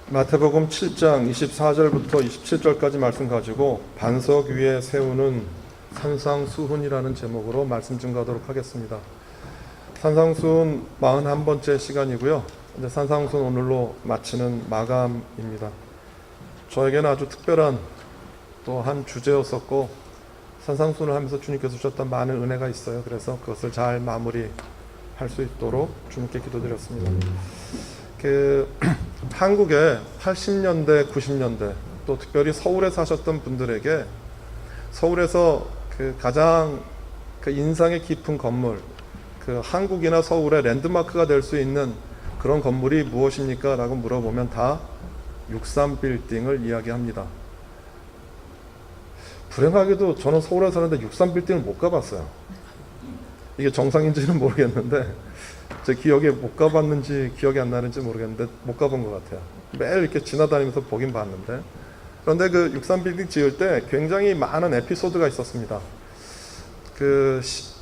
마태복음 7장 24절부터 27절까지 말씀 가지고 반석 위에 세우는 산상수훈이라는 제목으로 말씀 증거하도록 하겠습니다. 산상수훈 41번째 시간이고요. 이제 산상수훈 오늘로 마치는 마감입니다. 저에게는 아주 특별한 또 한 주제였었고, 산상수훈을 하면서 주님께서 주셨던 많은 은혜가 있어요. 그래서 그것을 잘 마무리할 수 있도록 주님께 기도드렸습니다. 한국의 80년대, 90년대 또 특별히 서울에 사셨던 분들에게 서울에서 가장 인상의 깊은 건물, 한국이나 서울의 랜드마크가 될 수 있는 그런 건물이 무엇입니까? 라고 물어보면 다 63빌딩을 이야기합니다. 불행하게도 저는 서울에 사는데 63빌딩을 못 가봤어요. 이게 정상인지는 모르겠는데 제 기억에 못 가봤는지 기억이 안 나는지 모르겠는데 못 가본 것 같아요. 매일 이렇게 지나다니면서 보긴 봤는데, 그런데 63빌딩 지을 때 굉장히 많은 에피소드가 있었습니다.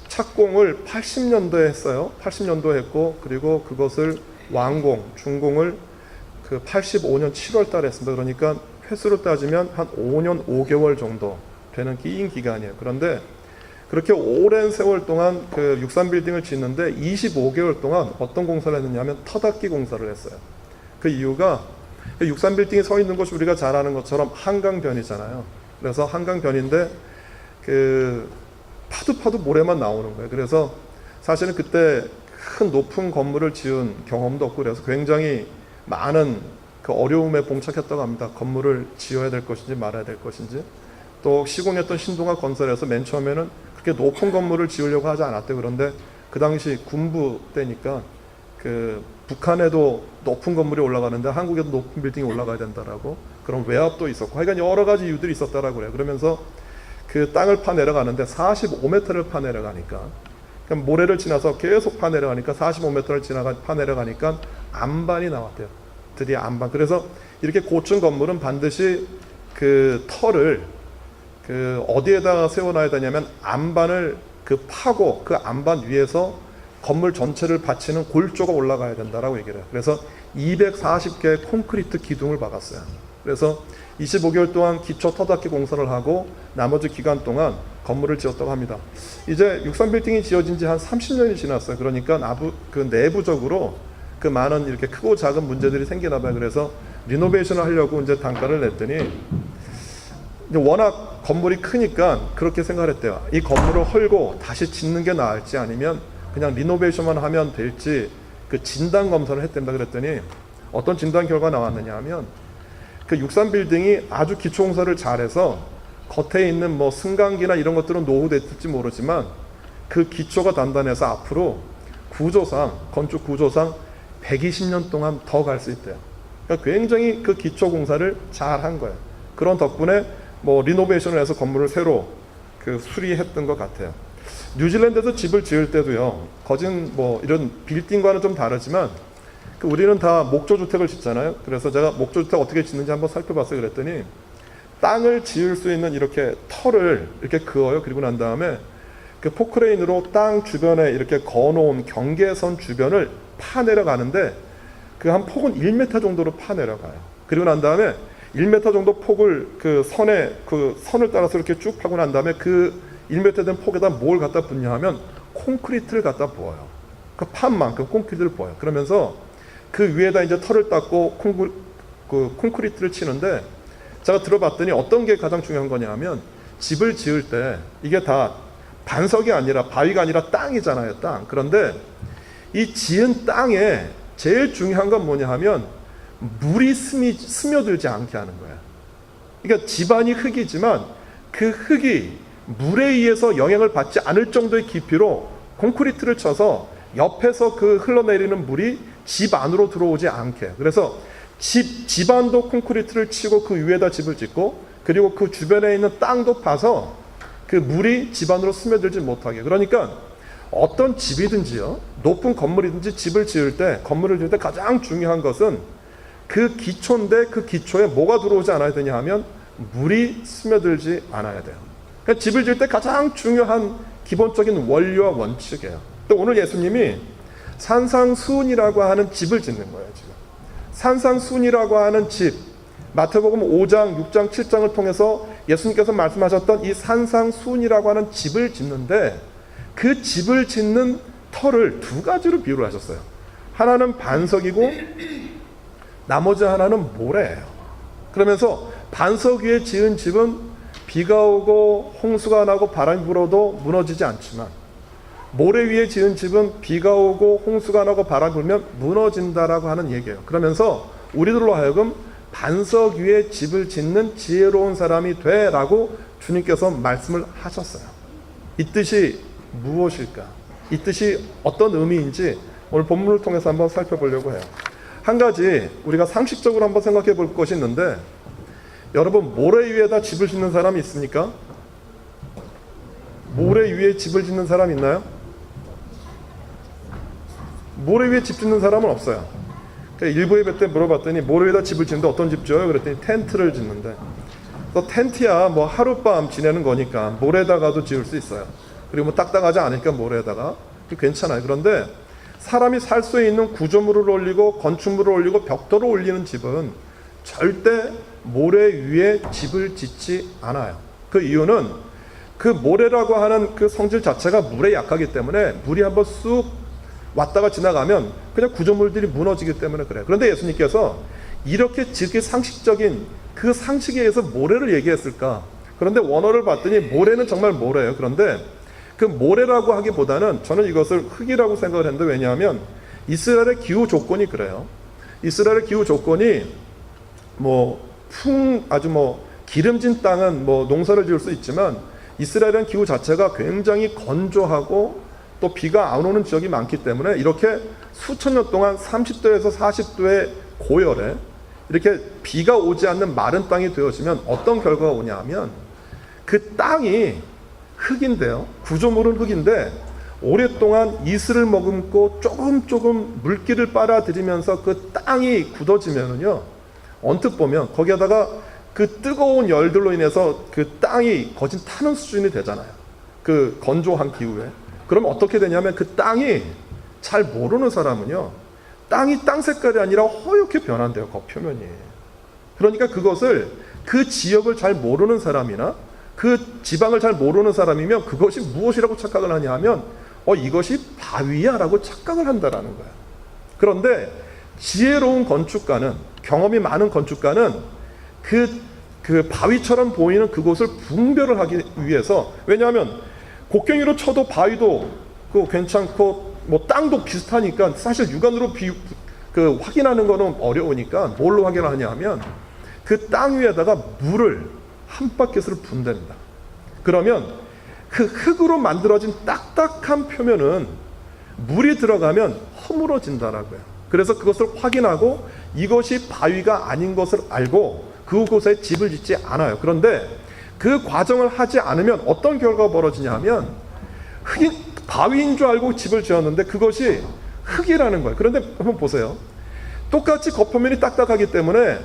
착공을 80년도에 했어요. 80년도에 했고, 그리고 그것을 완공, 준공을 85년 7월 달에 했습니다. 그러니까 횟수로 따지면 한 5년 5개월 정도 되는 긴 기간이에요. 그런데 그렇게 오랜 세월 동안 63빌딩을 짓는데 25개월 동안 어떤 공사를 했느냐면 터닫기 공사를 했어요. 그 이유가 63빌딩이 서 있는 곳이 우리가 잘 아는 것처럼 한강변이잖아요. 그래서 한강변인데 파도 모래만 나오는 거예요. 그래서 사실은 그때 큰 높은 건물을 지은 경험도 없고, 그래서 굉장히 많은 어려움에 봉착했다고 합니다. 건물을 지어야 될 것인지 말아야 될 것인지. 또 시공했던 신동아 건설에서 맨 처음에는 그렇게 높은 건물을 지으려고 하지 않았대요. 그런데 그 당시 군부 때니까 북한에도 높은 건물이 올라가는데 한국에도 높은 빌딩이 올라가야 된다라고 그런 외압도 있었고, 하여간 여러 가지 이유들이 있었다라고 그래요. 그러면서 땅을 파 내려가는데 45m를 파 내려가니까, 그러니까 모래를 지나서 계속 파 내려가니까 45m를 파 내려가니까 안반이 나왔대요. 드디어 안반. 그래서 이렇게 고층 건물은 반드시 털을 어디에다가 세워놔야 되냐면 안반을 파고 그 안반 위에서 건물 전체를 받치는 골조가 올라가야 된다라고 얘기를 해요. 그래서 240개의 콘크리트 기둥을 박았어요. 그래서 25개월 동안 기초 터닫기 공사를 하고 나머지 기간 동안 건물을 지었다고 합니다. 이제 63빌딩이 지어진 지 한 30년이 지났어요. 그러니까 내부적으로 많은 이렇게 크고 작은 문제들이 생기나 봐요. 그래서 리노베이션을 하려고 이제 단가를 냈더니, 워낙 건물이 크니까 그렇게 생각을 했대요. 이 건물을 헐고 다시 짓는 게 나을지 아니면 그냥 리노베이션만 하면 될지 진단 검사를 했답니다. 그랬더니 어떤 진단 결과가 나왔느냐 하면 63빌딩이 아주 기초공사를 잘해서 겉에 있는 승강기나 이런 것들은 노후됐을지 모르지만 그 기초가 단단해서 앞으로 건축 구조상 120년 동안 더 갈 수 있대요. 그러니까 굉장히 기초 공사를 잘 한 거예요. 그런 덕분에 리노베이션을 해서 건물을 새로 수리했던 것 같아요. 뉴질랜드에서 집을 지을 때도요, 거진 이런 빌딩과는 좀 다르지만 우리는 다 목조주택을 짓잖아요. 그래서 제가 목조주택 어떻게 짓는지 한번 살펴봤어요. 그랬더니 땅을 지을 수 있는 이렇게 털을 이렇게 그어요. 그리고 난 다음에 포크레인으로 땅 주변에 이렇게 그어놓은 경계선 주변을 파내려가는데 한 폭은 1m 정도로 파내려가요. 그리고 난 다음에 1m 정도 폭을 선을 따라서 이렇게 쭉 파고 난 다음에 1m 된 폭에다 뭘 갖다 붓냐 하면 콘크리트를 갖다 부어요. 판만큼 콘크리트를 부어요. 그러면서 위에다 이제 털을 닦고 콘크리트를 치는데, 제가 들어봤더니 어떤 게 가장 중요한 거냐 하면, 집을 지을 때 이게 다 반석이 아니라 바위가 아니라 땅이잖아요. 땅. 그런데 이 지은 땅에 제일 중요한 건 뭐냐 하면 물이 스며들지 않게 하는 거야. 그러니까 집안이 흙이지만 그 흙이 물에 의해서 영향을 받지 않을 정도의 깊이로 콘크리트를 쳐서 옆에서 흘러내리는 물이 집 안으로 들어오지 않게. 그래서 집안도 콘크리트를 치고 그 위에다 집을 짓고, 그리고 그 주변에 있는 땅도 파서 물이 집 안으로 스며들지 못하게. 그러니까 어떤 집이든지요, 높은 건물이든지 건물을 지을 때 가장 중요한 것은 그 기초인데 그 기초에 뭐가 들어오지 않아야 되냐 하면 물이 스며들지 않아야 돼요. 그러니까 집을 지을 때 가장 중요한 기본적인 원리와 원칙이에요. 또 오늘 예수님이 산상수훈이라고 하는 집을 짓는 거예요. 지금 산상순이라고 하는 집, 마태복음 5장, 6장, 7장을 통해서 예수님께서 말씀하셨던 이 산상순이라고 하는 집을 짓는데 그 집을 짓는 터를 두 가지로 비유를 하셨어요. 하나는 반석이고 나머지 하나는 모래예요. 그러면서 반석 위에 지은 집은 비가 오고 홍수가 나고 바람이 불어도 무너지지 않지만 모래 위에 지은 집은 비가 오고 홍수가 나고 바람이 불면 무너진다라고 하는 얘기예요. 그러면서 우리들로 하여금 반석 위에 집을 짓는 지혜로운 사람이 되라고 주님께서 말씀을 하셨어요. 이 뜻이 무엇일까? 이 뜻이 어떤 의미인지 오늘 본문을 통해서 한번 살펴보려고 해요. 한 가지 우리가 상식적으로 한번 생각해 볼 것이 있는데, 여러분 모래 위에다 집을 짓는 사람이 있습니까? 모래 위에 집을 짓는 사람 있나요? 모래 위에 집 짓는 사람은 없어요. 일부 예배 때 물어봤더니 모래 위에다 집을 짓는데 어떤 집 지어요? 그랬더니 텐트를 짓는데, 또 텐트야 뭐 하룻밤 지내는 거니까 모래에다가도 지을 수 있어요. 그리고 뭐 딱딱하지 않으니까 모래에다가 괜찮아요. 그런데 사람이 살 수 있는 구조물을 올리고 건축물을 올리고 벽돌을 올리는 집은 절대 모래 위에 집을 짓지 않아요. 그 이유는 그 모래라고 하는 그 성질 자체가 물에 약하기 때문에 물이 한번 쑥 왔다가 지나가면 그냥 구조물들이 무너지기 때문에 그래요. 그런데 예수님께서 이렇게 지극히 상식적인 그 상식에 의해서 모래를 얘기했을까? 그런데 원어를 봤더니 모래는 정말 모래예요. 그런데 그 모래라고 하기보다는 저는 이것을 흙이라고 생각을 했는데, 왜냐하면 이스라엘의 기후 조건이 그래요. 이스라엘의 기후 조건이 아주 기름진 땅은 농사를 지을 수 있지만 이스라엘은 기후 자체가 굉장히 건조하고 또 비가 안 오는 지역이 많기 때문에 이렇게 수천 년 동안 30도에서 40도의 고열에 이렇게 비가 오지 않는 마른 땅이 되어지면 어떤 결과가 오냐 하면 그 땅이 흙인데요. 구조물은 흙인데 오랫동안 이슬을 머금고 조금 물기를 빨아들이면서 그 땅이 굳어지면은요, 언뜻 보면 거기에다가 그 뜨거운 열들로 인해서 그 땅이 거진 타는 수준이 되잖아요. 그 건조한 기후에. 그럼 어떻게 되냐면 그 땅이 잘 모르는 사람은요, 땅이 땅 색깔이 아니라 허옇게 변한대요. 겉표면이. 그러니까 그것을 그 지역을 잘 모르는 사람이나 그 지방을 잘 모르는 사람이면 그것이 무엇이라고 착각을 하냐 하면 이것이 바위야 라고 착각을 한다라는 거예요. 그런데 지혜로운 건축가는, 경험이 많은 건축가는 그 바위처럼 보이는 그곳을 분별을 하기 위해서, 왜냐하면 곡괭이로 쳐도 바위도 괜찮고 땅도 비슷하니까 사실 육안으로 확인하는 거는 어려우니까 뭘로 확인을 하냐 하면 그 땅 위에다가 물을 한 바퀴를 붓습니다. 그러면 그 흙으로 만들어진 딱딱한 표면은 물이 들어가면 허물어진다라고요. 그래서 그것을 확인하고 이것이 바위가 아닌 것을 알고 그곳에 집을 짓지 않아요. 그런데 그 과정을 하지 않으면 어떤 결과가 벌어지냐 하면 바위인 줄 알고 집을 지었는데 그것이 흙이라는 거예요. 그런데 한번 보세요. 똑같이 겉표면이 딱딱하기 때문에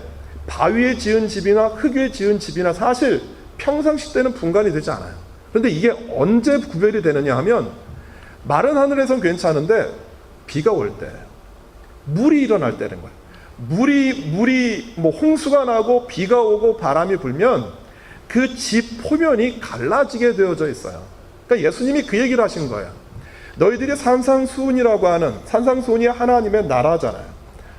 바위에 지은 집이나 흙 위에 지은 집이나 사실 평상시 때는 분간이 되지 않아요. 그런데 이게 언제 구별이 되느냐 하면 마른 하늘에선 괜찮은데 비가 올 때, 물이 일어날 때는 거예요. 물이 홍수가 나고 비가 오고 바람이 불면 그 집 표면이 갈라지게 되어져 있어요. 그러니까 예수님이 그 얘기를 하신 거예요. 너희들이 산상수훈이라고 하는, 산상수훈이 하나님의 나라잖아요.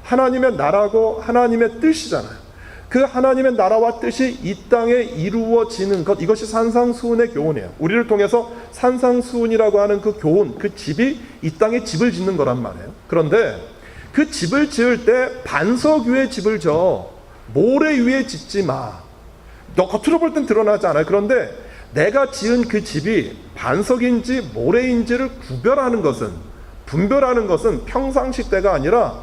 하나님의 나라고 하나님의 뜻이잖아요. 그 하나님의 나라와 뜻이 이 땅에 이루어지는 것, 이것이 산상수훈의 교훈이에요. 우리를 통해서 산상수훈이라고 하는 그 교훈, 그 집이 이 땅에 집을 짓는 거란 말이에요. 그런데 그 집을 지을 때 반석 위에 집을 져 모래 위에 짓지 마. 너 겉으로 볼 땐 드러나지 않아요. 그런데 내가 지은 그 집이 반석인지 모래인지를 분별하는 것은 평상시 때가 아니라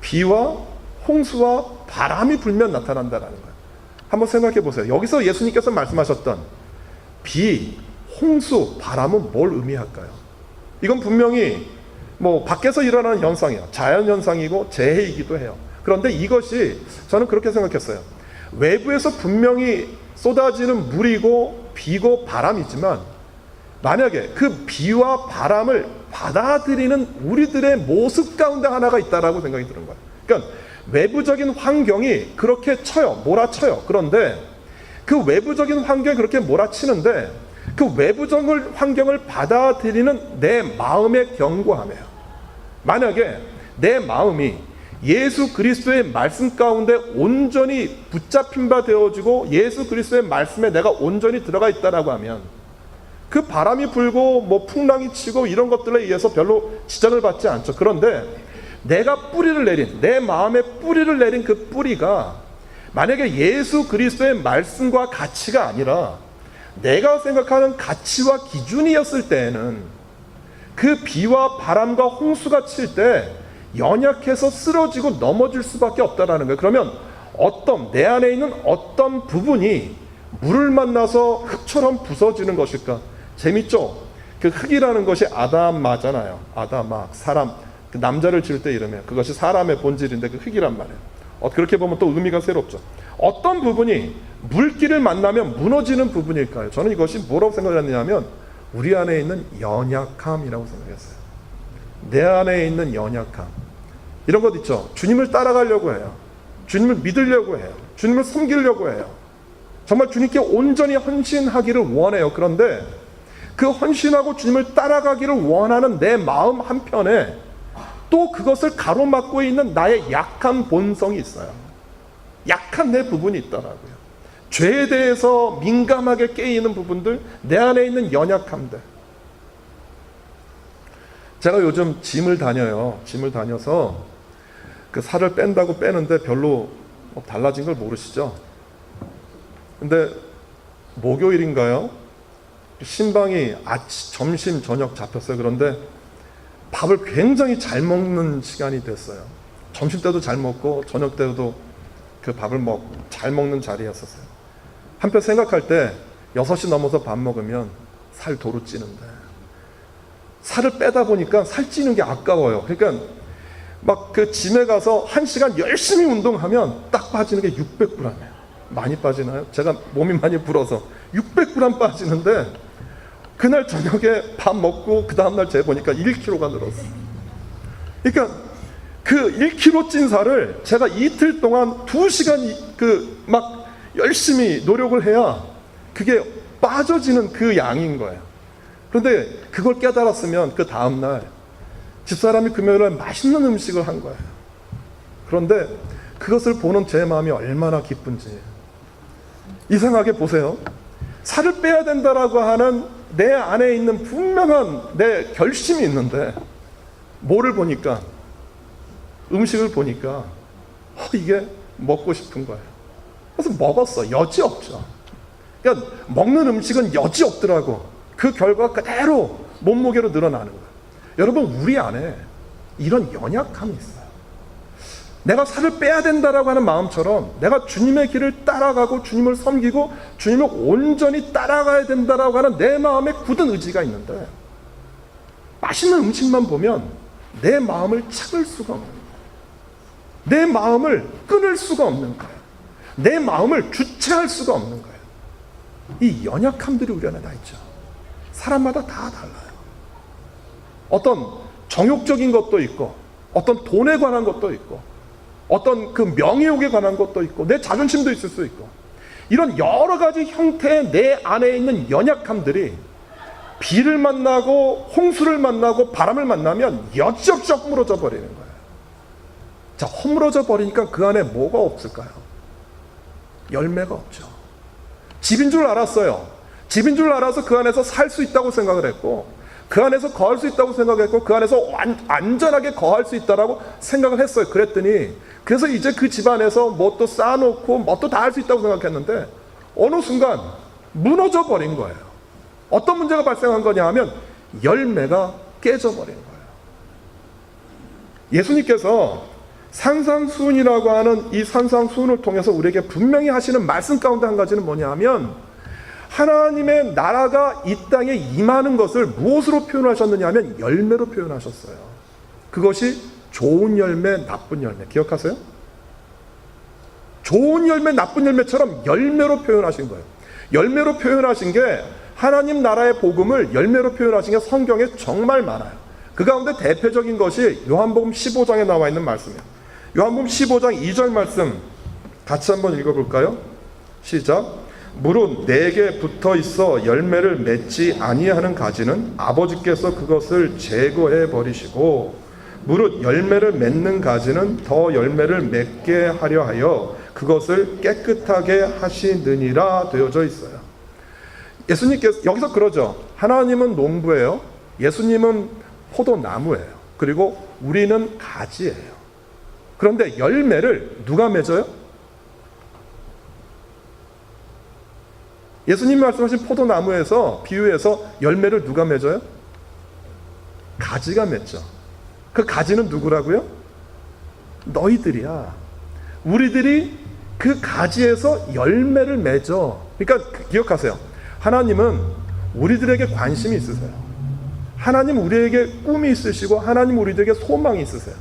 비와 홍수와 바람이 불면 나타난다는 거예요. 한번 생각해 보세요. 여기서 예수님께서 말씀하셨던 비, 홍수, 바람은 뭘 의미할까요? 이건 분명히 밖에서 일어나는 현상이에요. 자연현상이고 재해이기도 해요. 그런데 이것이 저는 그렇게 생각했어요. 외부에서 분명히 쏟아지는 물이고 비고 바람이지만 만약에 그 비와 바람을 받아들이는 우리들의 모습 가운데 하나가 있다라고 생각이 드는 거예요. 그러니까 외부적인 환경이 그렇게 쳐요. 몰아쳐요. 그런데 그 외부적인 환경이 그렇게 몰아치는데 그 외부적인 환경을 받아들이는 내 마음의 견고함이에요. 만약에 내 마음이 예수 그리스도의 말씀 가운데 온전히 붙잡힌 바 되어지고 예수 그리스도의 말씀에 내가 온전히 들어가 있다라고 하면 그 바람이 불고 뭐 풍랑이 치고 이런 것들에 의해서 별로 지장을 받지 않죠. 그런데 내가 뿌리를 내린, 내 마음에 뿌리를 내린 그 뿌리가 만약에 예수 그리스도의 말씀과 가치가 아니라 내가 생각하는 가치와 기준이었을 때에는 그 비와 바람과 홍수가 칠 때 연약해서 쓰러지고 넘어질 수밖에 없다라는 거예요. 그러면 내 안에 있는 어떤 부분이 물을 만나서 흙처럼 부서지는 것일까? 재밌죠? 그 흙이라는 것이 아담마잖아요. 아담마, 사람, 그 남자를 지을 때 이름이에요. 그것이 사람의 본질인데 그 흙이란 말이에요. 그렇게 보면 또 의미가 새롭죠. 어떤 부분이 물기를 만나면 무너지는 부분일까요? 저는 이것이 뭐라고 생각했냐면 우리 안에 있는 연약함이라고 생각했어요. 내 안에 있는 연약함. 이런 것 있죠. 주님을 따라가려고 해요. 주님을 믿으려고 해요. 주님을 섬기려고 해요. 정말 주님께 온전히 헌신하기를 원해요. 그런데 그 헌신하고 주님을 따라가기를 원하는 내 마음 한편에 또 그것을 가로막고 있는 나의 약한 본성이 있어요. 약한 내 부분이 있더라고요. 죄에 대해서 민감하게 깨이는 부분들, 내 안에 있는 연약함들. 제가 요즘 짐을 다녀요. 짐을 다녀서 그 살을 뺀다고 빼는데 별로 달라진 걸 모르시죠? 근데 목요일인가요? 신방이 아침, 점심, 저녁 잡혔어요. 그런데 밥을 굉장히 잘 먹는 시간이 됐어요. 점심 때도 잘 먹고 저녁 때도 그 밥을 잘 먹는 자리였었어요. 한편 생각할 때 6시 넘어서 밥 먹으면 살 도로 찌는데 살을 빼다 보니까 살 찌는 게 아까워요. 그러니까 막 그 짐에 가서 1시간 열심히 운동하면 딱 빠지는 게 600g이에요. 많이 빠지나요? 제가 몸이 많이 불어서 600g 빠지는데 그날 저녁에 밥 먹고 그 다음날 재보니까 1kg가 늘었어요. 그러니까 그 1kg 찐 살을 제가 이틀 동안 2시간 막 열심히 노력을 해야 그게 빠져지는 그 양인 거예요. 그런데 그걸 깨달았으면 그 다음날 집사람이 금요일에 맛있는 음식을 한 거예요. 그런데 그것을 보는 제 마음이 얼마나 기쁜지. 이상하게 보세요. 살을 빼야 된다라고 하는 내 안에 있는 분명한 내 결심이 있는데 뭐를 보니까, 음식을 보니까 이게 먹고 싶은 거예요. 그래서 먹었어. 여지 없죠. 그러니까 먹는 음식은 여지 없더라고. 그 결과 그대로 몸무게로 늘어나는 거예요. 여러분, 우리 안에 이런 연약함이 있어요. 내가 살을 빼야 된다라고 하는 마음처럼 내가 주님의 길을 따라가고 주님을 섬기고 주님을 온전히 따라가야 된다라고 하는 내 마음의 굳은 의지가 있는데 맛있는 음식만 보면 내 마음을 참을 수가 없는 거예요. 내 마음을 끊을 수가 없는 거예요. 내 마음을 주체할 수가 없는 거예요. 이 연약함들이 우리 안에 다 있죠. 사람마다 다 달라요. 어떤 정욕적인 것도 있고 어떤 돈에 관한 것도 있고 어떤 그 명예욕에 관한 것도 있고 내 자존심도 있을 수 있고 이런 여러 가지 형태의 내 안에 있는 연약함들이 비를 만나고 홍수를 만나고 바람을 만나면 여지없이 허물어져 버리는 거예요. 자, 허물어져 버리니까 그 안에 뭐가 없을까요? 열매가 없죠. 집인 줄 알았어요. 집인 줄 알아서 그 안에서 살 수 있다고 생각을 했고 그 안에서 거할 수 있다고 생각했고 그 안에서 안전하게 거할 수 있다고 생각을 했어요. 그랬더니 그래서 이제 그 집 안에서 뭣도 쌓아놓고 뭣도 다 할 수 있다고 생각했는데 어느 순간 무너져 버린 거예요. 어떤 문제가 발생한 거냐 하면 열매가 깨져버린 거예요. 예수님께서 산상수훈이라고 하는 이 산상수훈을 통해서 우리에게 분명히 하시는 말씀 가운데 한 가지는 뭐냐 하면 하나님의 나라가 이 땅에 임하는 것을 무엇으로 표현하셨느냐 하면 열매로 표현하셨어요. 그것이 좋은 열매, 나쁜 열매. 기억하세요? 좋은 열매, 나쁜 열매처럼 열매로 표현하신 거예요. 열매로 표현하신 게 하나님 나라의 복음을 열매로 표현하신 게 성경에 정말 많아요. 그 가운데 대표적인 것이 요한복음 15장에 나와 있는 말씀이에요. 요한복음 15장 2절 말씀 같이 한번 읽어볼까요? 시작. 무릇 내게 붙어 있어 열매를 맺지 아니하는 가지는 아버지께서 그것을 제거해 버리시고 무릇 열매를 맺는 가지는 더 열매를 맺게 하려 하여 그것을 깨끗하게 하시느니라 되어져 있어요. 예수님께서 여기서 그러죠. 하나님은 농부예요. 예수님은 포도나무예요. 그리고 우리는 가지예요. 그런데 열매를 누가 맺어요? 예수님이 말씀하신 포도나무에서 비유해서 열매를 누가 맺어요? 가지가 맺죠. 그 가지는 누구라고요? 너희들이야. 우리들이 그 가지에서 열매를 맺어. 그러니까 기억하세요. 하나님은 우리들에게 관심이 있으세요. 하나님 우리에게 꿈이 있으시고 하나님 우리들에게 소망이 있으세요.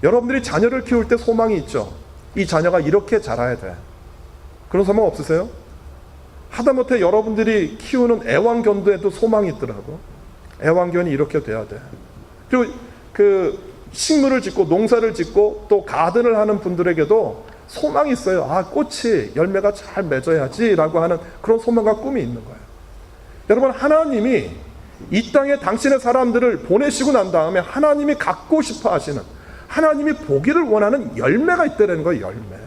여러분들이 자녀를 키울 때 소망이 있죠. 이 자녀가 이렇게 자라야 돼. 그런 소망 없으세요? 하다못해 여러분들이 키우는 애완견도에도 소망이 있더라고. 애완견이 이렇게 돼야 돼. 그리고 그 식물을 짓고 농사를 짓고 또 가든을 하는 분들에게도 소망이 있어요. 아, 꽃이 열매가 잘 맺어야지 라고 하는 그런 소망과 꿈이 있는 거예요. 여러분, 하나님이 이 땅에 당신의 사람들을 보내시고 난 다음에 하나님이 갖고 싶어 하시는, 하나님이 보기를 원하는 열매가 있다는 거예요. 열매.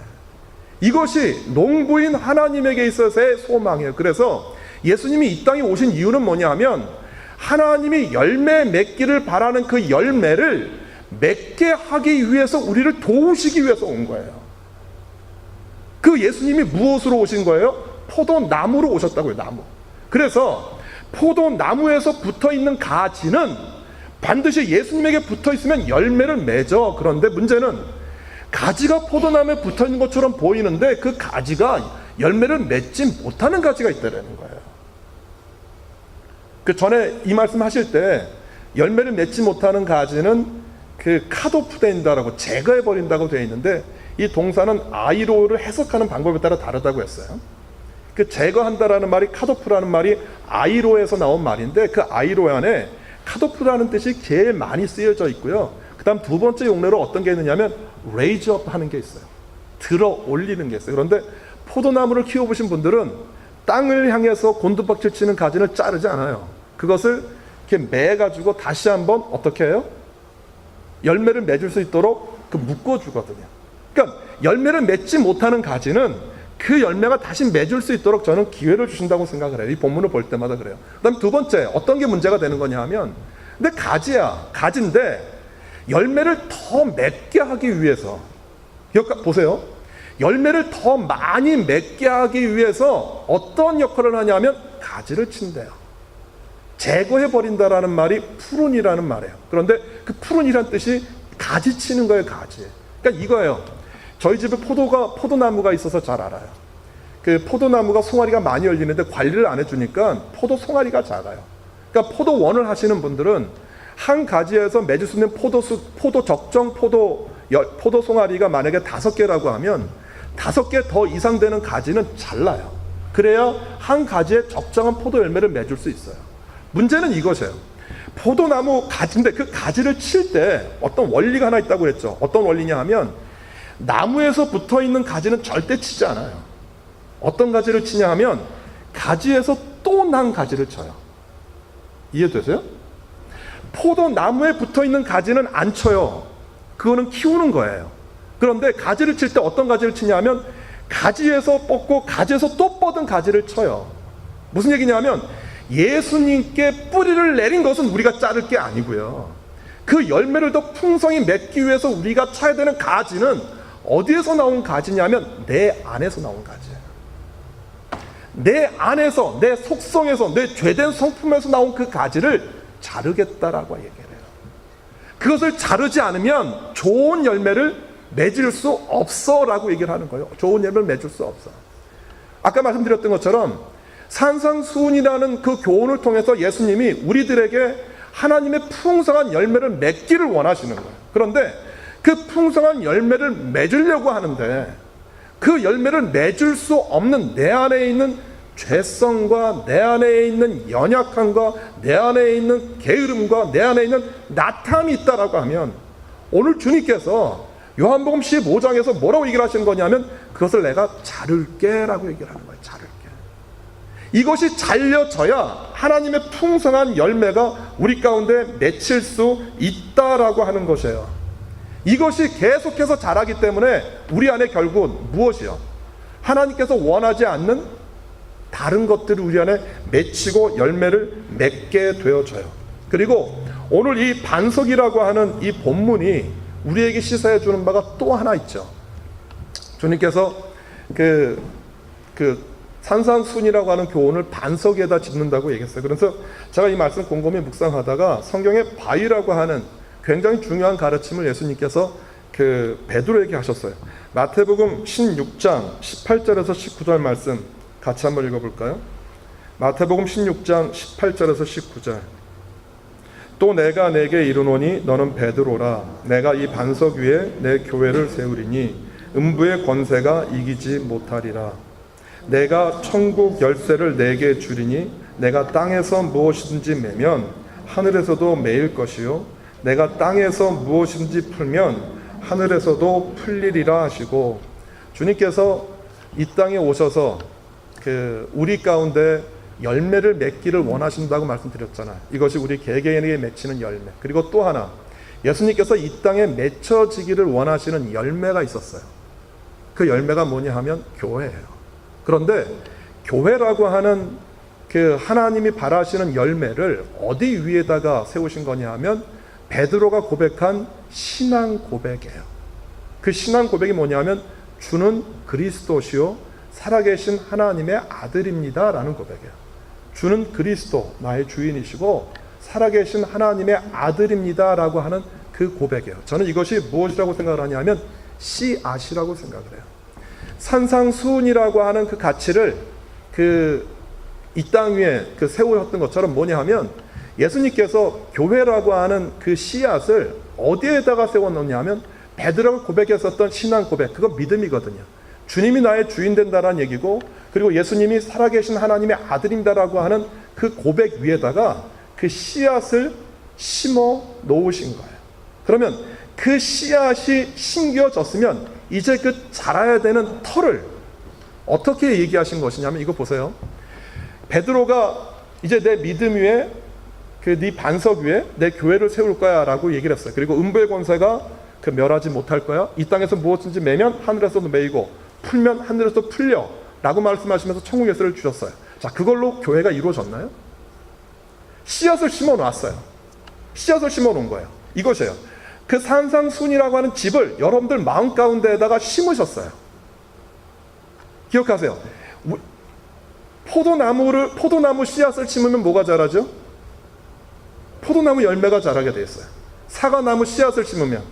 이것이 농부인 하나님에게 있어서의 소망이에요. 그래서 예수님이 이 땅에 오신 이유는 뭐냐 하면 하나님이 열매 맺기를 바라는 그 열매를 맺게 하기 위해서 우리를 도우시기 위해서 온 거예요. 그 예수님이 무엇으로 오신 거예요? 포도나무로 오셨다고요. 나무. 그래서 포도나무에서 붙어있는 가지는 반드시 예수님에게 붙어있으면 열매를 맺어. 그런데 문제는 가지가 포도나무에 붙어있는 것처럼 보이는데 그 가지가 열매를 맺지 못하는 가지가 있다는 거예요. 그 전에 이 말씀 하실 때 열매를 맺지 못하는 가지는 그 컷오프된다라고 제거해버린다고 되어 있는데 이 동사는 아이로를 해석하는 방법에 따라 다르다고 했어요. 그 제거한다라는 말이 컷오프라는 말이 아이로에서 나온 말인데 그 아이로 안에 컷오프라는 뜻이 제일 많이 쓰여져 있고요. 그 다음 두 번째 용례로 어떤 게 있느냐면 raise up 하는 게 있어요. 들어 올리는 게 있어요. 그런데 포도나무를 키워보신 분들은 땅을 향해서 곤두박질 치는 가지를 자르지 않아요. 그것을 이렇게 매가지고 다시 한번 어떻게 해요? 열매를 맺을 수 있도록 묶어주거든요. 그러니까 열매를 맺지 못하는 가지는 그 열매가 다시 맺을 수 있도록 저는 기회를 주신다고 생각을 해요. 이 본문을 볼 때마다 그래요. 그 다음 두 번째, 어떤 게 문제가 되는 거냐 하면 근데 가지야, 가지인데 열매를 더 맺게 하기 위해서 보세요. 열매를 더 많이 맺게 하기 위해서 어떤 역할을 하냐면 가지를 친대요. 제거해버린다라는 말이 푸른이라는 말이에요. 그런데 그 푸른이라는 뜻이 가지 치는 거예요. 가지. 그러니까 이거예요. 저희 집에 포도나무가 있어서 잘 알아요. 그 포도나무가 송아리가 많이 열리는데 관리를 안 해주니까 포도 송아리가 작아요. 그러니까 포도원을 하시는 분들은 한 가지에서 맺을 수 있는 적정 포도 송아리가 만약에 5개라고 하면 5개 더 이상 되는 가지는 잘라요. 그래야 한 가지에 적정한 포도 열매를 맺을 수 있어요. 문제는 이것이에요. 포도나무 가지인데 그 가지를 칠 때 어떤 원리가 하나 있다고 그랬죠. 어떤 원리냐 하면 나무에서 붙어있는 가지는 절대 치지 않아요. 어떤 가지를 치냐 하면 가지에서 또 난 가지를 쳐요. 이해되세요? 포도나무에 붙어있는 가지는 안 쳐요. 그거는 키우는 거예요. 그런데 가지를 칠 때 어떤 가지를 치냐 하면 가지에서 뻗고 가지에서 또 뻗은 가지를 쳐요. 무슨 얘기냐 하면 예수님께 뿌리를 내린 것은 우리가 자를 게 아니고요. 그 열매를 더 풍성히 맺기 위해서 우리가 차야 되는 가지는 어디에서 나온 가지냐면 내 안에서 나온 가지예요. 내 안에서, 내 속성에서, 내 죄된 성품에서 나온 그 가지를 자르겠다라고 얘기를 해요. 그것을 자르지 않으면 좋은 열매를 맺을 수 없어 라고 얘기를 하는 거예요. 좋은 열매를 맺을 수 없어. 아까 말씀드렸던 것처럼 산상수훈이라는 그 교훈을 통해서 예수님이 우리들에게 하나님의 풍성한 열매를 맺기를 원하시는 거예요. 그런데 그 풍성한 열매를 맺으려고 하는데 그 열매를 맺을 수 없는 내 안에 있는 죄성과 내 안에 있는 연약함과 내 안에 있는 게으름과 내 안에 있는 나탐이 있다라고 하면 오늘 주님께서 요한복음 15장에서 뭐라고 얘기를 하시는 거냐면 그것을 내가 자를게 라고 얘기를 하는 거예요. 자를게. 이것이 잘려져야 하나님의 풍성한 열매가 우리 가운데 맺힐 수 있다라고 하는 것이에요. 이것이 계속해서 자라기 때문에 우리 안에 결국은 무엇이요? 하나님께서 원하지 않는 다른 것들을 우리 안에 맺히고 열매를 맺게 되어져요. 그리고 오늘 이 반석이라고 하는 이 본문이 우리에게 시사해 주는 바가 또 하나 있죠. 주님께서 그 산상순이라고 하는 교훈을 반석에다 짓는다고 얘기했어요. 그래서 제가 이 말씀 곰곰이 묵상하다가 성경에 바위라고 하는 굉장히 중요한 가르침을 예수님께서 베드로에게 하셨어요. 마태복음 16장 18절에서 19절 말씀 같이 한번 읽어볼까요? 마태복음 16장 18절에서 19절. 또 내가 내게 이르노니 너는 베드로라. 내가 이 반석 위에 내 교회를 세우리니 음부의 권세가 이기지 못하리라. 내가 천국 열쇠를 내게 주리니 내가 땅에서 무엇이든지 매면 하늘에서도 매일 것이요 내가 땅에서 무엇이든지 풀면 하늘에서도 풀리리라 하시고, 주님께서 이 땅에 오셔서 우리 가운데 열매를 맺기를 원하신다고 말씀드렸잖아요. 이것이 우리 개개인에게 맺히는 열매. 그리고 또 하나, 예수님께서 이 땅에 맺혀지기를 원하시는 열매가 있었어요. 그 열매가 뭐냐 하면 교회예요. 그런데 교회라고 하는 하나님이 바라시는 열매를 어디 위에다가 세우신 거냐 하면 베드로가 고백한 신앙 고백이에요. 그 신앙 고백이 뭐냐 하면 주는 그리스도시요 살아계신 하나님의 아들입니다 라는 고백이에요. 주는 그리스도 나의 주인이시고 살아계신 하나님의 아들입니다 라고 하는 그 고백이에요. 저는 이것이 무엇이라고 생각을 하냐 하면 씨앗이라고 생각을 해요. 산상수훈이라고 하는 그 가치를 이 땅 위에 세우셨던 것처럼 뭐냐 하면 예수님께서 교회라고 하는 그 씨앗을 어디에다가 세워놓냐 하면 베드로가 고백했었던 신앙 고백, 그건 믿음이거든요. 주님이 나의 주인 된다라는 얘기고, 그리고 예수님이 살아계신 하나님의 아들입니다라고 하는 그 고백 위에다가 그 씨앗을 심어 놓으신 거예요. 그러면 그 씨앗이 심겨졌으면 이제 자라야 되는 터를 어떻게 얘기하신 것이냐면 이거 보세요. 베드로가 이제 내 믿음 위에 네 반석 위에 내 교회를 세울 거야 라고 얘기를 했어요. 그리고 음부의 권세가 멸하지 못할 거야. 이 땅에서 무엇인지 매면 하늘에서도 매이고 풀면 하늘에서도 풀려 라고 말씀하시면서 천국 열쇠를 주셨어요. 자, 그걸로 교회가 이루어졌나요? 씨앗을 심어 놨어요. 씨앗을 심어 놓은 거예요. 이것이에요. 그 산상순이라고 하는 집을 여러분들 마음 가운데에다가 심으셨어요. 기억하세요. 포도나무 씨앗을 심으면 뭐가 자라죠? 포도나무 열매가 자라게 돼 있어요. 사과나무 씨앗을 심으면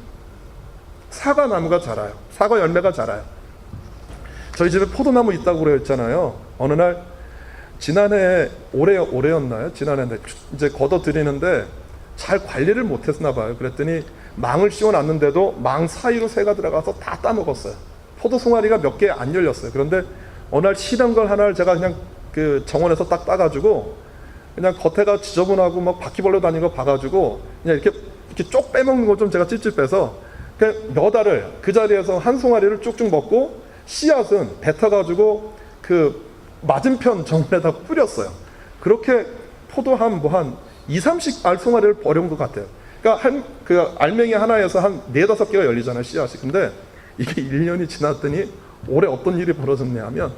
사과나무가 자라요. 사과 열매가 자라요. 저희 집에 포도나무 있다고 그랬잖아요. 어느 날 지난해 올해였나요? 지난해인데 이제 걷어 드리는데 잘 관리를 못했나 봐요. 그랬더니 망을 씌워놨는데도 망 사이로 새가 들어가서 다 따먹었어요. 포도 송아리가 몇 개 안 열렸어요. 그런데 어느 날 실한 걸 하나를 제가 그냥 정원에서 딱 따가지고 그냥 겉에가 지저분하고 막 바퀴벌레 다니는 거 봐가지고 그냥 이렇게 쪽 빼먹는 거 좀 제가 찝찝해서 그냥 몇 알을 그 자리에서 한 송아리를 쭉쭉 먹고 씨앗은 뱉어가지고 맞은편 정원에다 뿌렸어요. 그렇게 포도 한 2-30알 송아리를 버려온 것 같아요. 그러니까 알맹이 하나에서 한 4-5개가 열리잖아요, 씨앗이. 근데 이게 1년이 지났더니 올해 어떤 일이 벌어졌냐 하면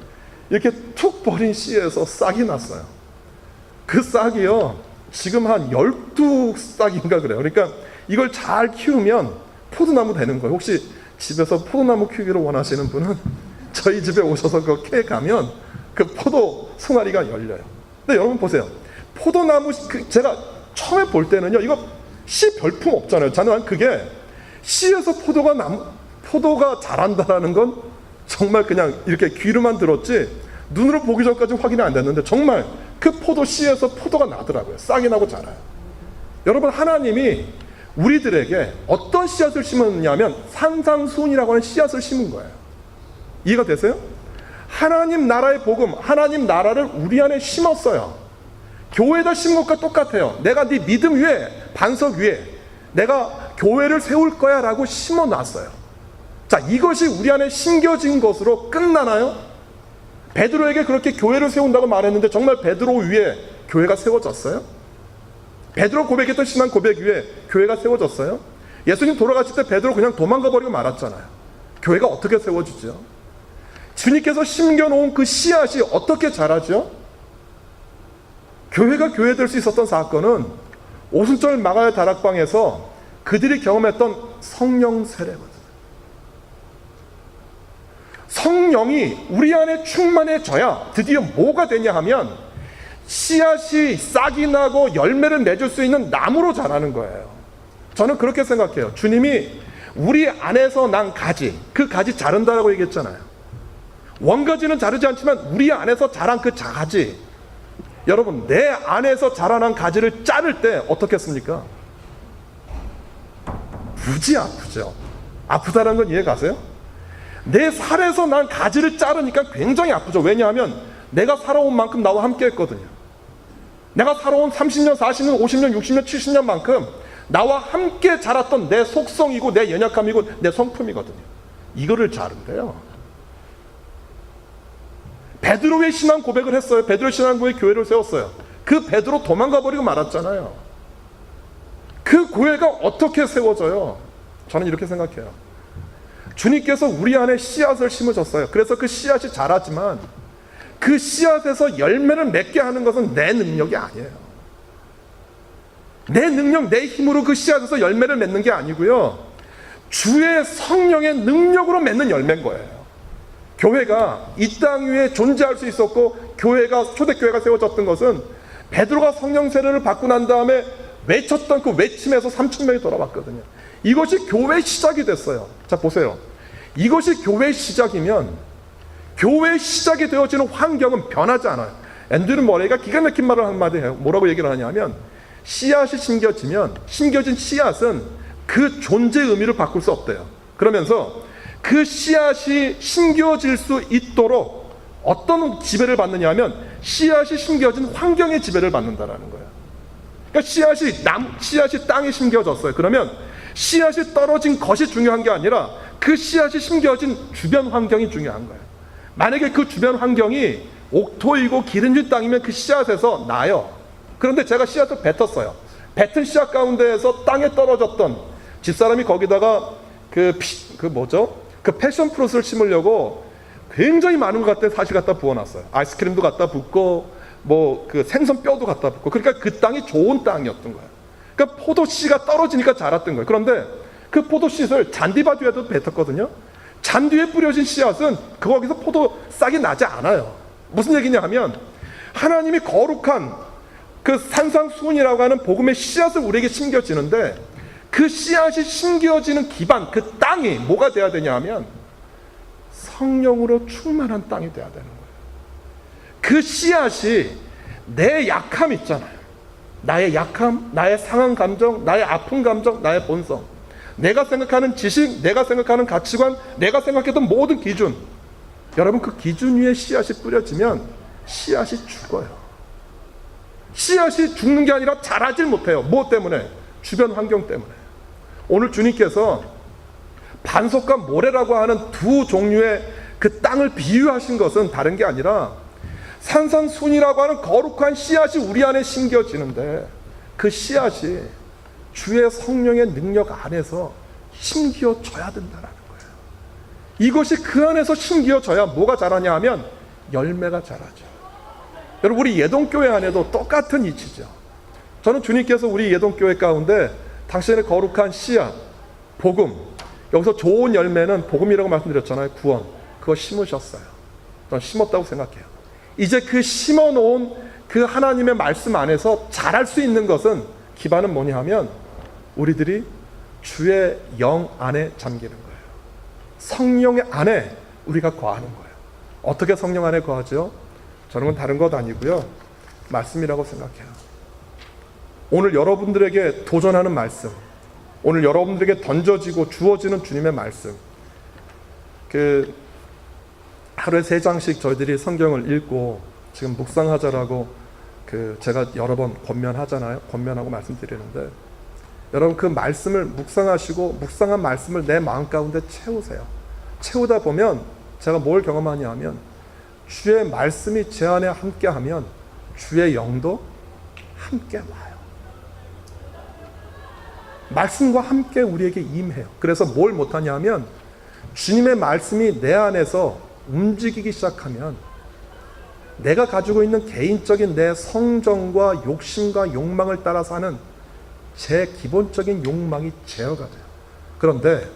이렇게 툭 버린 씨에서 싹이 났어요. 그 싹이요, 지금 한 12싹인가 그래요. 그러니까 이걸 잘 키우면 포도나무 되는 거예요. 혹시 집에서 포도나무 키우기를 원하시는 분은 저희 집에 오셔서 그 캐 가면 그 포도 송아리가 열려요. 근데 여러분 보세요. 포도나무 제가 처음에 볼 때는요, 이거 씨 별품 없잖아요. 저는 그게 씨에서 포도가 자란다라는 건 정말 그냥 이렇게 귀로만 들었지 눈으로 보기 전까지 확인이 안 됐는데 정말 그 포도 씨에서 포도가 나더라고요. 싹이 나고 자라요. 여러분, 하나님이 우리들에게 어떤 씨앗을 심었냐면 산상수훈이라고 하는 씨앗을 심은 거예요. 이해가 되세요? 하나님 나라의 복음, 하나님 나라를 우리 안에 심었어요. 교회에다 심은 것과 똑같아요. 내가 네 믿음 위에, 반석 위에 내가 교회를 세울 거야 라고 심어놨어요. 자, 이것이 우리 안에 심겨진 것으로 끝나나요? 베드로에게 그렇게 교회를 세운다고 말했는데 정말 베드로 위에 교회가 세워졌어요? 베드로 고백했던 신앙 고백 위에 교회가 세워졌어요? 예수님 돌아가실 때 베드로 그냥 도망가 버리고 말았잖아요. 교회가 어떻게 세워지죠? 주님께서 심겨놓은 그 씨앗이 어떻게 자라죠? 교회가 교회될 수 있었던 사건은 오순절 마가의 다락방에서 그들이 경험했던 성령 세례거든요. 성령이 우리 안에 충만해져야 드디어 뭐가 되냐 하면 씨앗이 싹이 나고 열매를 맺을 수 있는 나무로 자라는 거예요. 저는 그렇게 생각해요. 주님이 우리 안에서 난 가지, 그 가지 자른다라고 얘기했잖아요. 원가지는 자르지 않지만 우리 안에서 자란 그 가지, 여러분 내 안에서 자라난 가지를 자를 때 어떻겠습니까? 무지 아프죠. 아프다는 건 이해 가세요? 내 살에서 난 가지를 자르니까 굉장히 아프죠. 왜냐하면 내가 살아온 만큼 나와 함께 했거든요. 내가 살아온 30년, 40년, 50년, 60년, 70년만큼 나와 함께 자랐던 내 속성이고 내 연약함이고 내 성품이거든요. 이거를 자른대요. 베드로의 신앙 고백을 했어요. 베드로의 신앙 고백 교회를 세웠어요. 그 베드로 도망가 버리고 말았잖아요. 그 교회가 어떻게 세워져요? 저는 이렇게 생각해요. 주님께서 우리 안에 씨앗을 심으셨어요. 그래서 그 씨앗이 자라지만 그 씨앗에서 열매를 맺게 하는 것은 내 능력이 아니에요. 내 능력, 내 힘으로 그 씨앗에서 열매를 맺는 게 아니고요, 주의 성령의 능력으로 맺는 열매인 거예요. 교회가 이 땅 위에 존재할 수 있었고 교회가, 초대교회가 세워졌던 것은 베드로가 성령 세례를 받고 난 다음에 외쳤던 그 외침에서 3,000명이 돌아왔거든요. 이것이 교회의 시작이 됐어요. 자, 보세요. 이것이 교회의 시작이면 교회의 시작이 되어지는 환경은 변하지 않아요. 앤드류 머레이가 기가 막힌 말을 한마디 해요. 뭐라고 얘기를 하냐면, 씨앗이 심겨지면 심겨진 씨앗은 그 존재 의미를 바꿀 수 없대요. 그러면서 그 씨앗이 심겨질 수 있도록 어떤 지배를 받느냐 하면 씨앗이 심겨진 환경의 지배를 받는다라는 거예요. 그러니까 씨앗이 땅에 심겨졌어요. 그러면 씨앗이 떨어진 것이 중요한 게 아니라 그 씨앗이 심겨진 주변 환경이 중요한 거예요. 만약에 그 주변 환경이 옥토이고 기름진 땅이면 그 씨앗에서 나요. 그런데 제가 씨앗을 뱉었어요. 뱉은 씨앗 가운데에서 땅에 떨어졌던 집사람이 거기다가 그 패션 프루트를 심으려고 굉장히 많은 것 같아 사실 갖다 부어놨어요. 아이스크림도 갖다 붓고 그 생선 뼈도 갖다 붓고. 그러니까 그 땅이 좋은 땅이었던 거예요. 그러니까 포도씨가 떨어지니까 자랐던 거예요. 그런데 그 포도씨를 잔디밭 위에도 뱉었거든요. 잔디에 뿌려진 씨앗은 거기서 포도 싹이 나지 않아요. 무슨 얘기냐 하면 하나님이 거룩한 그 산상수훈이라고 하는 복음의 씨앗을 우리에게 심겨지는데, 그 씨앗이 심겨지는 기반, 그 땅이 뭐가 돼야 되냐 하면 성령으로 충만한 땅이 돼야 되는 거예요. 그 씨앗이 내 약함 있잖아요. 나의 약함, 나의 상한 감정, 나의 아픈 감정, 나의 본성, 내가 생각하는 지식, 내가 생각하는 가치관, 내가 생각했던 모든 기준, 여러분 그 기준 위에 씨앗이 뿌려지면 씨앗이 죽어요. 씨앗이 죽는 게 아니라 자라질 못해요. 뭐 때문에? 주변 환경 때문에. 오늘 주님께서 반석과 모래라고 하는 두 종류의 그 땅을 비유하신 것은 다른 게 아니라 산상순이라고 하는 거룩한 씨앗이 우리 안에 심겨지는데, 그 씨앗이 주의 성령의 능력 안에서 심겨져야 된다는 거예요. 이것이 그 안에서 심겨져야 뭐가 자라냐 하면 열매가 자라죠. 여러분, 우리 예동교회 안에도 똑같은 이치죠. 저는 주님께서 우리 예동교회 가운데 당신의 거룩한 씨앗, 복음, 여기서 좋은 열매는 복음이라고 말씀드렸잖아요. 구원, 그거 심으셨어요. 저는 심었다고 생각해요. 이제 그 심어놓은 그 하나님의 말씀 안에서 자랄 수 있는 것은, 기반은 뭐냐 하면 우리들이 주의 영 안에 잠기는 거예요. 성령의 안에 우리가 거하는 거예요. 어떻게 성령 안에 거하죠? 저는 다른 것 아니고요, 말씀이라고 생각해요. 오늘 여러분들에게 도전하는 말씀, 오늘 여러분들에게 던져지고 주어지는 주님의 말씀, 하루에 3장씩 저희들이 성경을 읽고 지금 묵상하자라고 제가 여러 번 권면하고 말씀드리는데, 여러분 그 말씀을 묵상하시고 묵상한 말씀을 내 마음 가운데 채우세요. 채우다 보면 제가 뭘 경험하냐 하면 주의 말씀이 제 안에 함께하면 주의 영도 함께 와요. 말씀과 함께 우리에게 임해요. 그래서 뭘 못하냐 하면 주님의 말씀이 내 안에서 움직이기 시작하면 내가 가지고 있는 개인적인 내 성정과 욕심과 욕망을 따라서 하는 제 기본적인 욕망이 제어가 돼요. 그런데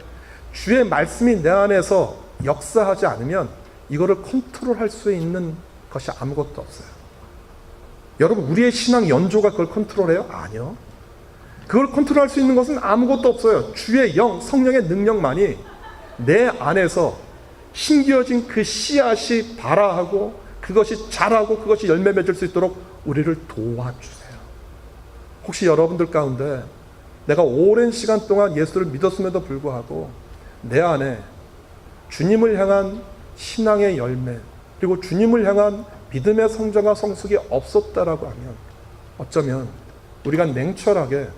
주의 말씀이 내 안에서 역사하지 않으면 이거를 컨트롤할 수 있는 것이 아무것도 없어요. 여러분, 우리의 신앙 연조가 그걸 컨트롤해요? 아니요. 그걸 컨트롤할 수 있는 것은 아무것도 없어요. 주의 영, 성령의 능력만이 내 안에서 심겨진 그 씨앗이 발아하고 그것이 자라고 그것이 열매 맺을 수 있도록 우리를 도와주세요. 혹시 여러분들 가운데 내가 오랜 시간 동안 예수를 믿었음에도 불구하고 내 안에 주님을 향한 신앙의 열매 그리고 주님을 향한 믿음의 성장과 성숙이 없었다라고 하면 어쩌면 우리가 냉철하게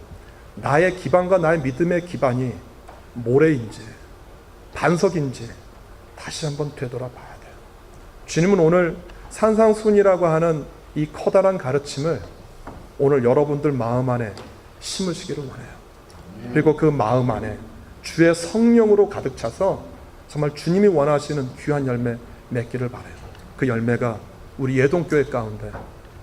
나의 기반과 나의 믿음의 기반이 모래인지 반석인지 다시 한번 되돌아봐야 돼요. 주님은 오늘 산상순이라고 하는 이 커다란 가르침을 오늘 여러분들 마음 안에 심으시기를 원해요. 그리고 그 마음 안에 주의 성령으로 가득 차서 정말 주님이 원하시는 귀한 열매 맺기를 바라요. 그 열매가 우리 예동교회 가운데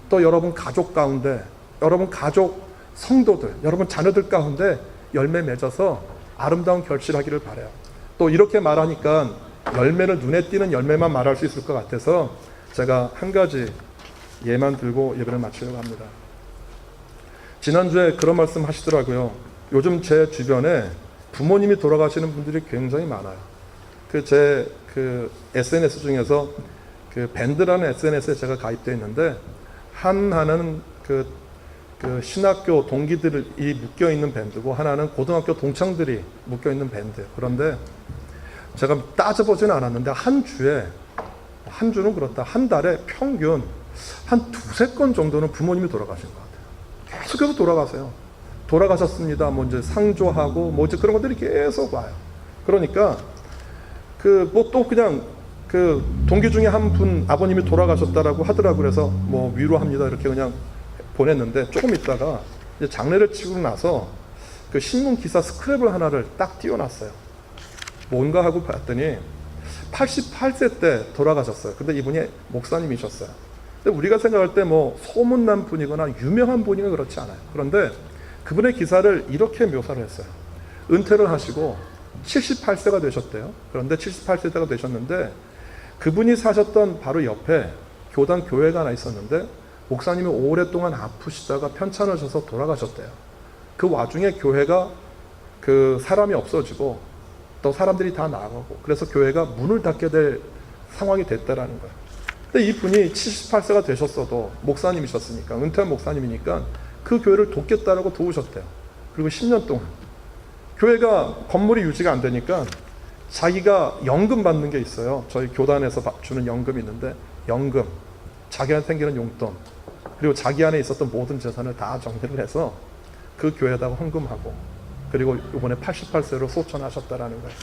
또 여러분 가족 가운데 여러분 가족 성도들 여러분 자녀들 가운데 열매 맺어서 아름다운 결실하기를 바라요. 또 이렇게 말하니까 열매를 눈에 띄는 열매만 말할 수 있을 것 같아서 제가 한 가지 예만 들고 예배를 마치려고 합니다. 지난주에 그런 말씀 하시더라고요. 요즘 제 주변에 부모님이 돌아가시는 분들이 굉장히 많아요. 제 SNS 중에서 밴드라는 SNS에 제가 가입되어 있는데 하나는 신학교 동기들이 묶여 있는 밴드고 하나는 고등학교 동창들이 묶여 있는 밴드예요. 그런데 제가 따져보지는 않았는데 한 주는 그렇다. 한 달에 평균 한 두세 건 정도는 부모님이 돌아가신 것 같아요. 계속해서 돌아가세요. 돌아가셨습니다. 뭐 이제 상조하고 뭐 이제 그런 것들이 계속 와요. 그러니까 또 그냥 동기 중에 한 분 아버님이 돌아가셨다라고 하더라고. 그래서 뭐 위로합니다 이렇게 그냥 보냈는데 조금 있다가 이제 장례를 치고 나서 신문 기사 스크랩을 하나를 딱 띄워놨어요. 뭔가 하고 봤더니 88세 때 돌아가셨어요. 근데 이분이 목사님이셨어요. 근데 우리가 생각할 때 뭐 소문난 분이거나 유명한 분이거나 그렇지 않아요. 그런데 그분의 기사를 이렇게 묘사를 했어요. 은퇴를 하시고 78세가 되셨대요. 그런데 78세가 되셨는데 그분이 사셨던 바로 옆에 교단 교회가 하나 있었는데 목사님이 오랫동안 아프시다가 편찮으셔서 돌아가셨대요. 그 와중에 교회가 사람이 없어지고 또 사람들이 다 나가고 그래서 교회가 문을 닫게 될 상황이 됐다라는 거예요. 근데 이분이 78세가 되셨어도 목사님이셨으니까 은퇴한 목사님이니까 그 교회를 돕겠다라고 도우셨대요. 그리고 10년 동안 교회가 건물이 유지가 안 되니까 자기가 연금 받는 게 있어요. 저희 교단에서 주는 연금이 있는데 연금, 자기한테 생기는 용돈 그리고 자기 안에 있었던 모든 재산을 다 정리를 해서 그 교회에다가 헌금하고 그리고 이번에 88세로 소천하셨다라는 거예요.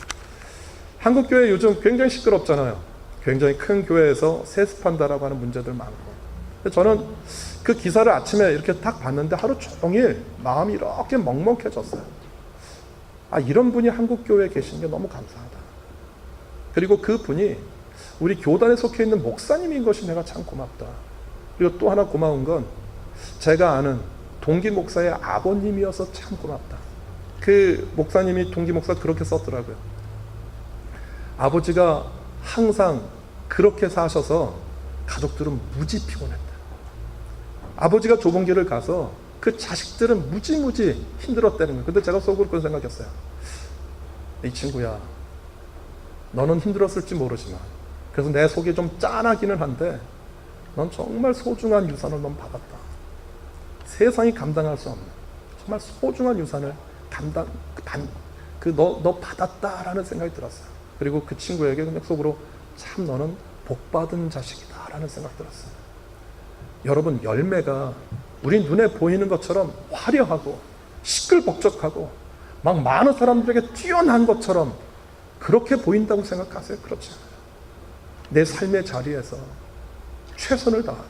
한국 교회 요즘 굉장히 시끄럽잖아요. 굉장히 큰 교회에서 세습한다라고 하는 문제들 많고. 저는 그 기사를 아침에 이렇게 딱 봤는데 하루 종일 마음이 이렇게 먹먹해졌어요. 이런 분이 한국 교회에 계신 게 너무 감사하다. 그리고 그 분이 우리 교단에 속해 있는 목사님인 것이 내가 참 고맙다. 그리고 또 하나 고마운 건 제가 아는 동기 목사의 아버님이어서 참 고맙다. 그 목사님이 동기 목사 그렇게 썼더라고요. 아버지가 항상 그렇게 사셔서 가족들은 무지 피곤했다. 아버지가 좁은 길을 가서 그 자식들은 무지무지 힘들었다는 거예요. 근데 제가 속으로 그런 생각했어요. 이 친구야, 너는 힘들었을지 모르지만 그래서 내 속이 좀 짠하기는 한데 넌 정말 소중한 유산을 넌 받았다. 세상이 감당할 수 없는 정말 소중한 유산을 너 받았다라는 생각이 들었어요. 그리고 그 친구에게 그냥 속으로 참 너는 복받은 자식이다라는 생각 들었어요. 여러분, 열매가 우리 눈에 보이는 것처럼 화려하고 시끌벅적하고 막 많은 사람들에게 뛰어난 것처럼 그렇게 보인다고 생각하세요? 그렇지 않아요. 내 삶의 자리에서 최선을 다하는,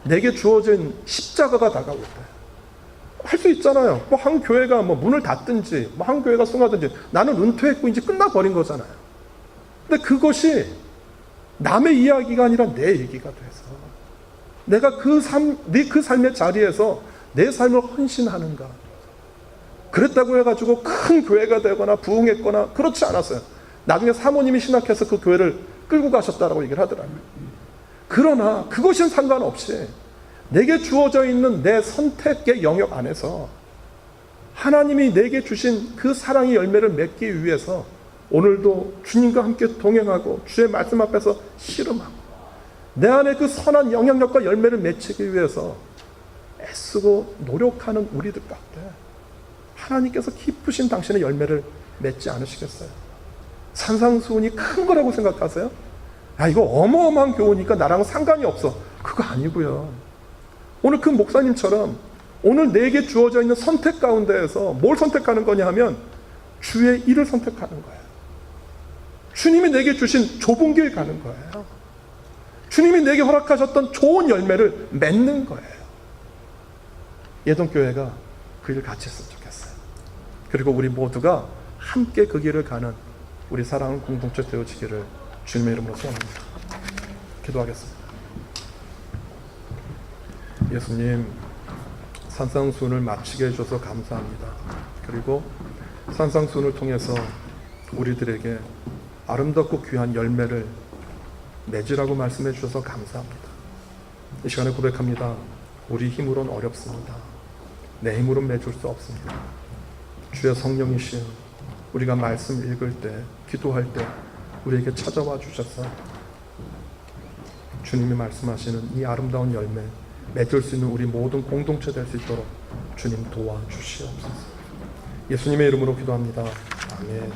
내게 주어진 십자가가 다가올 때 할 수 있잖아요. 뭐 한 교회가 뭐 문을 닫든지, 뭐 한 교회가 숭하든지, 나는 은퇴했고 이제 끝나버린 거잖아요. 근데 그것이 남의 이야기가 아니라 내 얘기가 돼서 내가 그 삶의 자리에서 내 삶을 헌신하는가. 그랬다고 해가지고 큰 교회가 되거나 부흥했거나 그렇지 않았어요. 나중에 사모님이 신학해서 그 교회를 끌고 가셨다라고 얘기를 하더라고요. 그러나 그것은 상관없이 내게 주어져 있는 내 선택의 영역 안에서 하나님이 내게 주신 그 사랑의 열매를 맺기 위해서 오늘도 주님과 함께 동행하고 주의 말씀 앞에서 씨름하고 내 안에 그 선한 영향력과 열매를 맺히기 위해서 애쓰고 노력하는 우리들 가운데 하나님께서 기쁘신 당신의 열매를 맺지 않으시겠어요? 산상수훈이 큰 거라고 생각하세요? 아, 이거 어마어마한 교훈이니까 나랑 상관이 없어. 그거 아니고요. 오늘 그 목사님처럼 오늘 내게 주어져 있는 선택 가운데에서 뭘 선택하는 거냐 하면 주의 일을 선택하는 거예요. 주님이 내게 주신 좁은 길 가는 거예요. 주님이 내게 허락하셨던 좋은 열매를 맺는 거예요. 예동교회가 그 일 같이 했으면 좋겠어요. 그리고 우리 모두가 함께 그 길을 가는 우리 사랑하는 공동체 되어지기를 주님의 이름으로 소원합니다. 기도하겠습니다. 예수님, 산상수훈을 마치게 해주셔서 감사합니다. 그리고 산상수훈을 통해서 우리들에게 아름답고 귀한 열매를 맺으라고 말씀해 주셔서 감사합니다. 이 시간에 고백합니다. 우리 힘으로는 어렵습니다. 내 힘으로는 맺을 수 없습니다. 주의 성령이신 우리가 말씀 읽을 때, 기도할 때 우리에게 찾아와 주셔서 주님이 말씀하시는 이 아름다운 열매 맺을 수 있는 우리 모든 공동체 될 수 있도록 주님 도와주시옵소서. 예수님의 이름으로 기도합니다. 아멘.